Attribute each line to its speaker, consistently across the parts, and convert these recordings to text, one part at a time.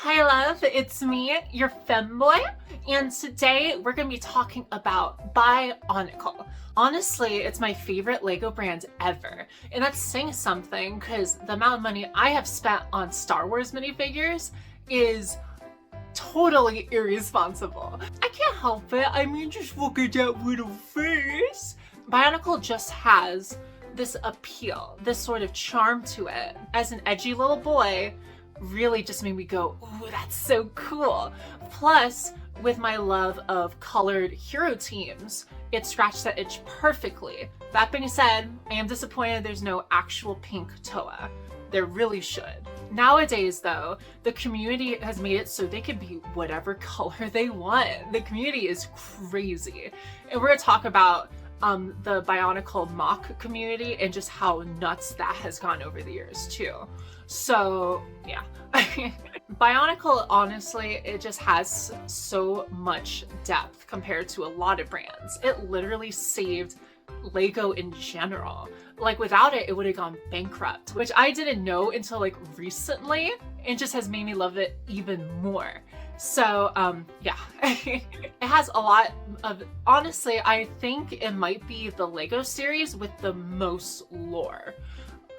Speaker 1: Hi love, it's me, your femboy, and today we're going to be talking about Bionicle. Honestly, it's my favorite LEGO brand ever, and that's saying something because the amount of money I have spent on Star Wars minifigures is totally irresponsible. I can't help it, just look at that little face. Bionicle just has this appeal, this sort of charm to it. As an edgy little boy, really just made me go, ooh, that's so cool. Plus, with my love of colored hero teams, it scratched that itch perfectly. That being said, I am disappointed there's no actual pink Toa. There really should. Nowadays though, the community has made it so they can be whatever color they want. The community is crazy. And we're gonna talk about the Bionicle MOC community and just how nuts that has gone over the years too. So yeah. Bionicle, honestly, it just has so much depth compared to a lot of brands. It literally saved LEGO in general. Like without it, it would have gone bankrupt, which I didn't know until like recently, and just has made me love it even more. So yeah, it has a lot of, honestly, I think it might be the LEGO series with the most lore.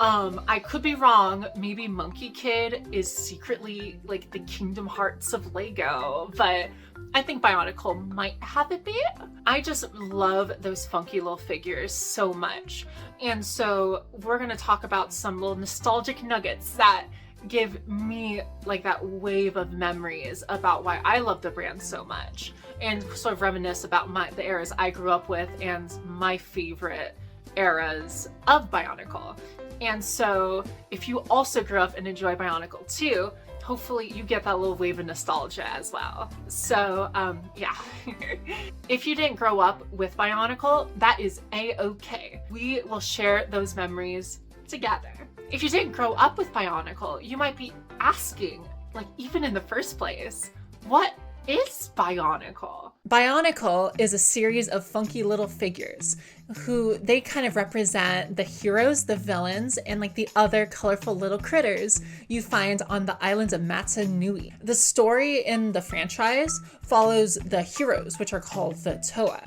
Speaker 1: I could be wrong, maybe Monkey Kid is secretly like the Kingdom Hearts of LEGO, but I think Bionicle might have it be. I just love those funky little figures so much. And so we're gonna talk about some little nostalgic nuggets that give me like that wave of memories about why I love the brand so much, and sort of reminisce about the eras I grew up with and my favorite eras of Bionicle. And so if you also grew up and enjoy Bionicle too, hopefully you get that little wave of nostalgia as well. So yeah. If you didn't grow up with Bionicle, that is a-okay. We will share those memories together. If you didn't grow up with Bionicle, you might be asking, like even in the first place, what is Bionicle? Bionicle is a series of funky little figures who they kind of represent the heroes, the villains, and like the other colorful little critters you find on the island of Mata Nui. The story in the franchise follows the heroes, which are called the Toa.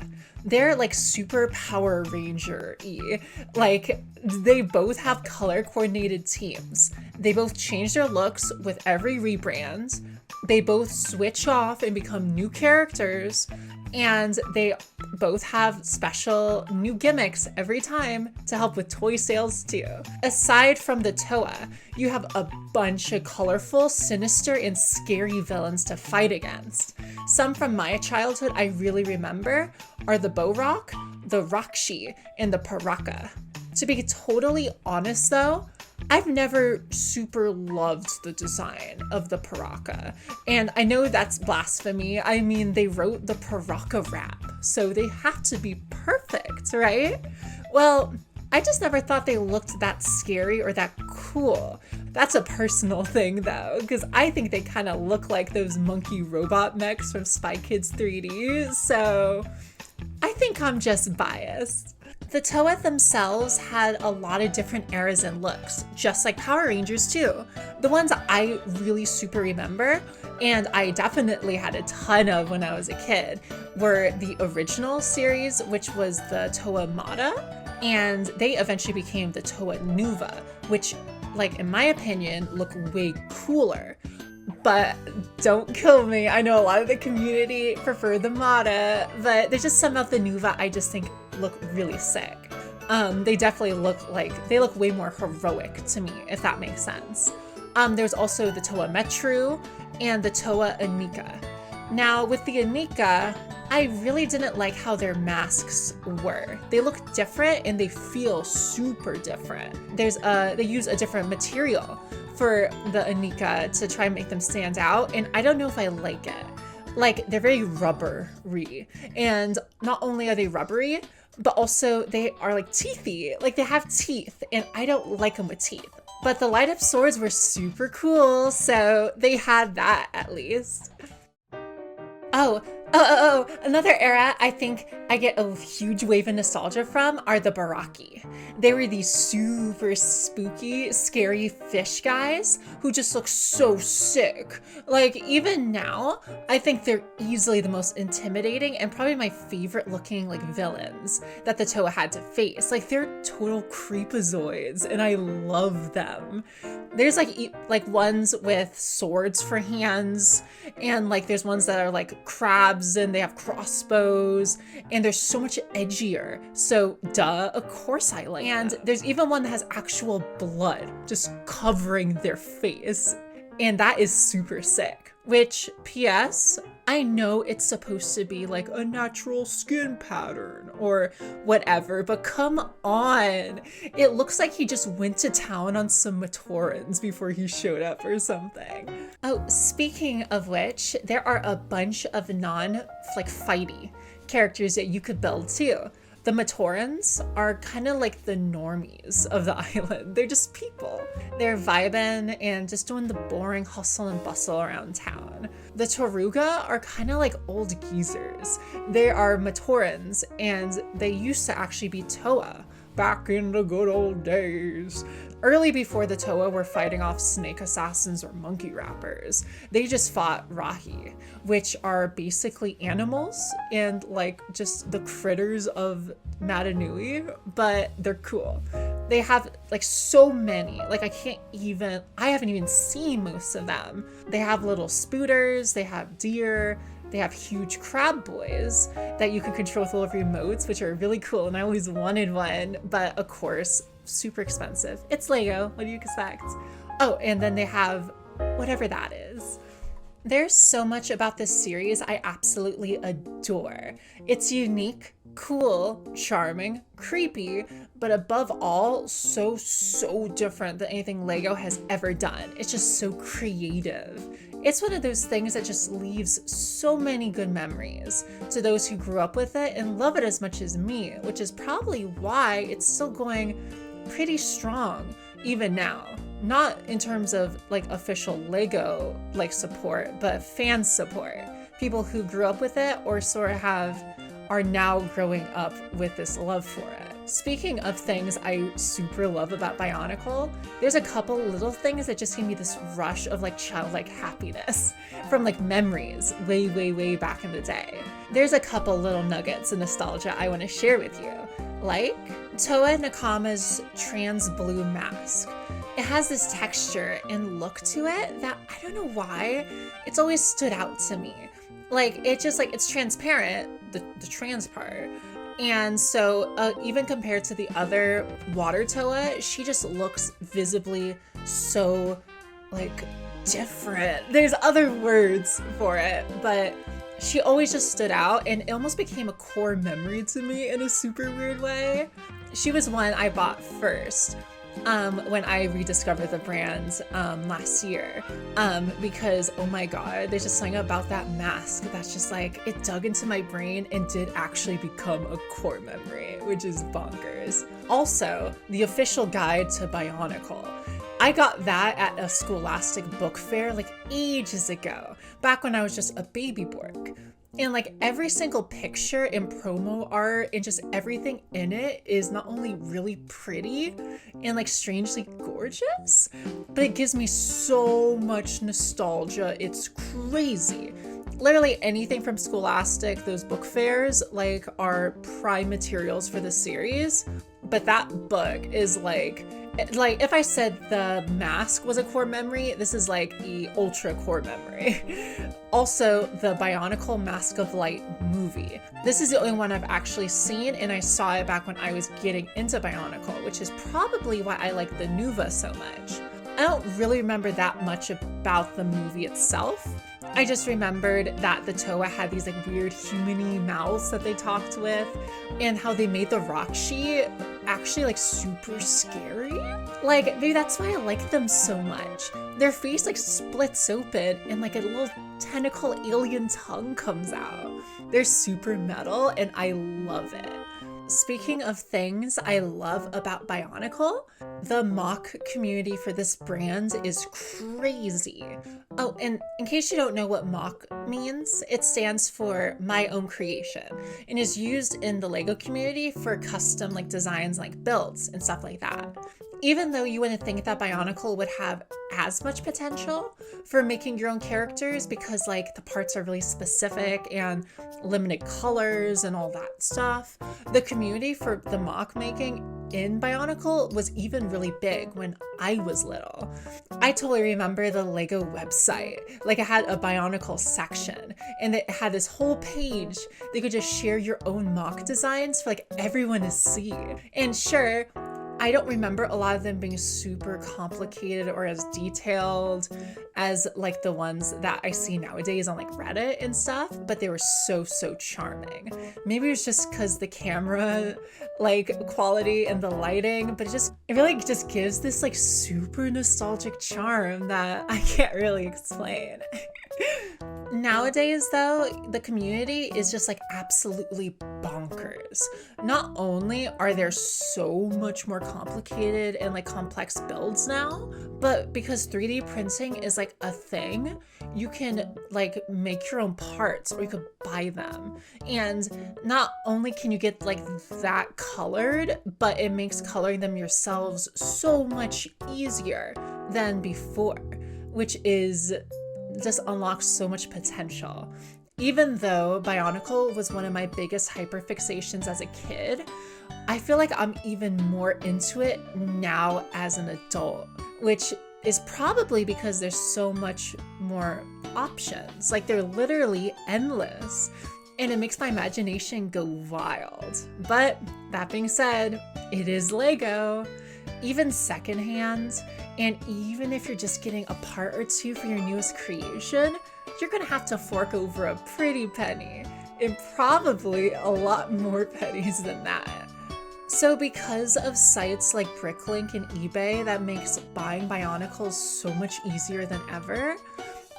Speaker 1: They're like super Power Ranger-y. Like they both have color coordinated teams. They both change their looks with every rebrand. They both switch off and become new characters, and they both have special new gimmicks every time to help with toy sales too. Aside from the Toa, you have a bunch of colorful, sinister, and scary villains to fight against. Some from my childhood I really remember are the Bo-Rock, the Rakshi, and the Paraka. To be totally honest though, I've never super loved the design of the Paraka. And I know that's blasphemy. I mean, they wrote the Paraka rap, so they have to be perfect, right? Well, I just never thought they looked that scary or that cool. That's a personal thing though, because I think they kind of look like those monkey robot mechs from Spy Kids 3D, so I think I'm just biased. The Toa themselves had a lot of different eras and looks, just like Power Rangers too. The ones I really super remember, and I definitely had a ton of when I was a kid, were the original series, which was the Toa Mata, and they eventually became the Toa Nuva, which, like in my opinion, look way cooler. But don't kill me, I know a lot of the community prefer the Mata, but there's just some of the Nuva I just think look really sick. They definitely look way more heroic to me, if that makes sense. There's also the Toa Metru and the Toa Anika. Now with the Anika, I really didn't like how their masks were. They look different and they feel super different. They use a different material for the Anika to try and make them stand out, and I don't know if I like it. Like, they're very rubbery, and not only are they rubbery, but also they are like teethy. Like they have teeth, and I don't like them with teeth. But the light up swords were super cool, so they had that at least. Oh, Another era I think I get a huge wave of nostalgia from are the Baraki. They were these super spooky, scary fish guys who just look so sick. Like, even now, I think they're easily the most intimidating and probably my favorite looking, like, villains that the Toa had to face. Like, they're total creepazoids, and I love them. There's like ones with swords for hands, and like there's ones that are like crabs and they have crossbows, and they're so much edgier. So duh, of course I like them. And there's even one that has actual blood just covering their face, and that is super sick. Which, P.S., I know it's supposed to be like a natural skin pattern or whatever, but come on. It looks like he just went to town on some Matorans before he showed up or something. Oh, speaking of which, there are a bunch of fighty characters that you could build too. The Matorans are kind of like the normies of the island. They're just people. They're vibing and just doing the boring hustle and bustle around town. The Toruga are kind of like old geezers. They are Matorans, and they used to actually be Toa back in the good old days. Early before the Toa were fighting off snake assassins or monkey rappers, they just fought Rahi, which are basically animals and like just the critters of Matanui, but they're cool. They have like so many, like I haven't even seen most of them. They have little spooters, they have deer, they have huge crab boys that you can control with little remotes, which are really cool, and I always wanted one, but of course, super expensive. It's Lego, what do you expect? Oh, and then they have whatever that is. There's so much about this series I absolutely adore. It's unique, cool, charming, creepy, but above all, so different than anything Lego has ever done. It's just so creative. It's one of those things that just leaves so many good memories to those who grew up with it and love it as much as me, which is probably why it's still going pretty strong even now. Not in terms of like official Lego like support, but fan support. People who grew up with it or sort of are now growing up with this love for it. Speaking of things I super love about Bionicle, there's a couple little things that just give me this rush of like childlike happiness from like memories way back in the day. There's a couple little nuggets of nostalgia I want to share with you. Like Toa Nakama's trans blue mask. It has this texture and look to it that I don't know why, it's always stood out to me. Like it's transparent, the trans part. And so even compared to the other water Toa, she just looks visibly so like different. There's other words for it, but she always just stood out and it almost became a core memory to me in a super weird way. She was one I bought first when I rediscovered the brand last year, because oh my god, there's just something about that mask that's just like, it dug into my brain and did actually become a core memory, which is bonkers. Also, the official guide to Bionicle. I got that at a Scholastic book fair like ages ago, back when I was just a baby Bork. And like every single picture and promo art and just everything in it is not only really pretty and like strangely gorgeous, but it gives me so much nostalgia. It's crazy. Literally anything from Scholastic, those book fairs, like are prime materials for the series. But that book is like if I said the mask was a core memory, this is like the ultra core memory. Also, the Bionicle Mask of Light movie. This is the only one I've actually seen, and I saw it back when I was getting into Bionicle, which is probably why I like the Nuva so much. I don't really remember that much about the movie itself. I just remembered that the Toa had these like weird human-y mouths that they talked with, and how they made the Rakshi actually like super scary. Like maybe that's why I like them so much. Their face like splits open and like a little tentacle alien tongue comes out. They're super metal and I love it. Speaking of things I love about Bionicle, the mock community for this brand is crazy. Oh, and in case you don't know what mock means, it stands for my own creation and is used in the LEGO community for custom like designs like builds and stuff like that. Even though you wouldn't think that Bionicle would have as much potential for making your own characters because like the parts are really specific and limited colors and all that stuff, the community for the mock making in Bionicle was even really big when I was little. I totally remember the LEGO website. Like it had a Bionicle section and it had this whole page that you could just share your own mock designs for like everyone to see. And sure, I don't remember a lot of them being super complicated or as detailed as like the ones that I see nowadays on like Reddit and stuff, but they were so charming. Maybe it's just because the camera like quality and the lighting, but it really just gives this like super nostalgic charm that I can't really explain. Nowadays, though, the community is just like absolutely bonkers. Not only are there so much more complicated and like complex builds now, but because 3D printing is like a thing, you can like make your own parts or you could buy them. And not only can you get like that colored, but it makes coloring them yourselves so much easier than before, which is just unlocks so much potential. Even though Bionicle was one of my biggest hyperfixations as a kid, I feel like I'm even more into it now as an adult, which is probably because there's so much more options. Like they're literally endless and it makes my imagination go wild. But that being said, it is LEGO. Even secondhand, and even if you're just getting a part or two for your newest creation, you're gonna have to fork over a pretty penny, and probably a lot more pennies than that. So because of sites like Bricklink and eBay that makes buying Bionicles so much easier than ever,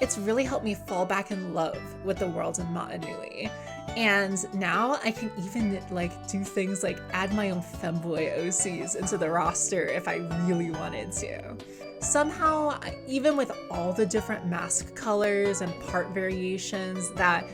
Speaker 1: it's really helped me fall back in love with the world of Motunui. And now I can even like do things like add my own Femboy OCs into the roster if I really wanted to. Somehow, even with all the different mask colors and part variations that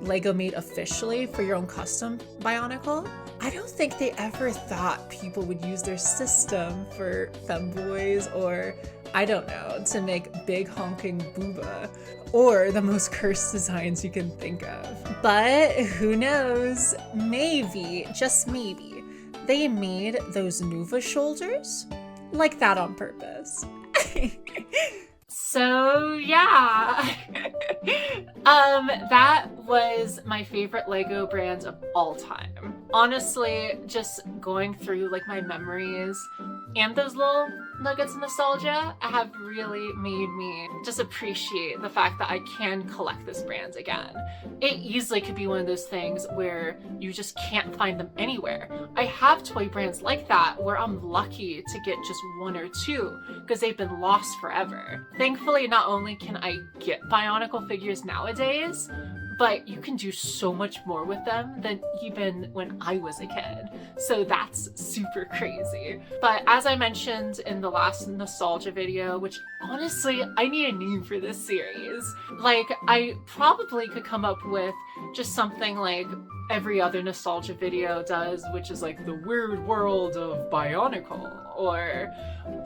Speaker 1: LEGO made officially for your own custom Bionicle, I don't think they ever thought people would use their system for femboys or, I don't know, to make big honking booba or the most cursed designs you can think of. But who knows, maybe, just maybe, they made those Nuva shoulders like that on purpose. So yeah, that was my favorite LEGO brand of all time. Honestly, just going through like my memories and those little nuggets of nostalgia have really made me just appreciate the fact that I can collect this brand again. It easily could be one of those things where you just can't find them anywhere. I have toy brands like that where I'm lucky to get just one or two because they've been lost forever. Thankfully, not only can I get Bionicle figures nowadays, but you can do so much more with them than even when I was a kid. So that's super crazy. But as I mentioned in the last nostalgia video, which honestly, I need a name for this series. Like, I probably could come up with just something like every other nostalgia video does, which is like the weird world of Bionicle, or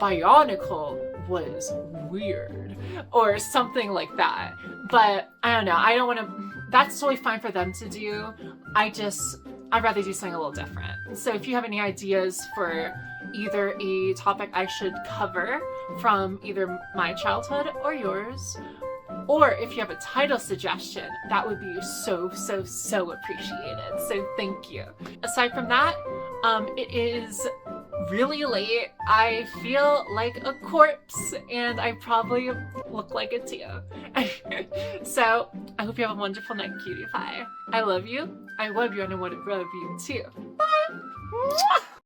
Speaker 1: Bionicle was weird, or something like that. But I don't know, I don't want to, that's totally fine for them to do. I'd rather do something a little different. So if you have any ideas for either a topic I should cover from either my childhood or yours, or if you have a title suggestion, that would be so appreciated. So thank you. Aside from that, it is really late. I feel like a corpse and I probably look like it too. So I hope you have a wonderful night, cutie pie. I love you. I love you and I want to love you too. Bye.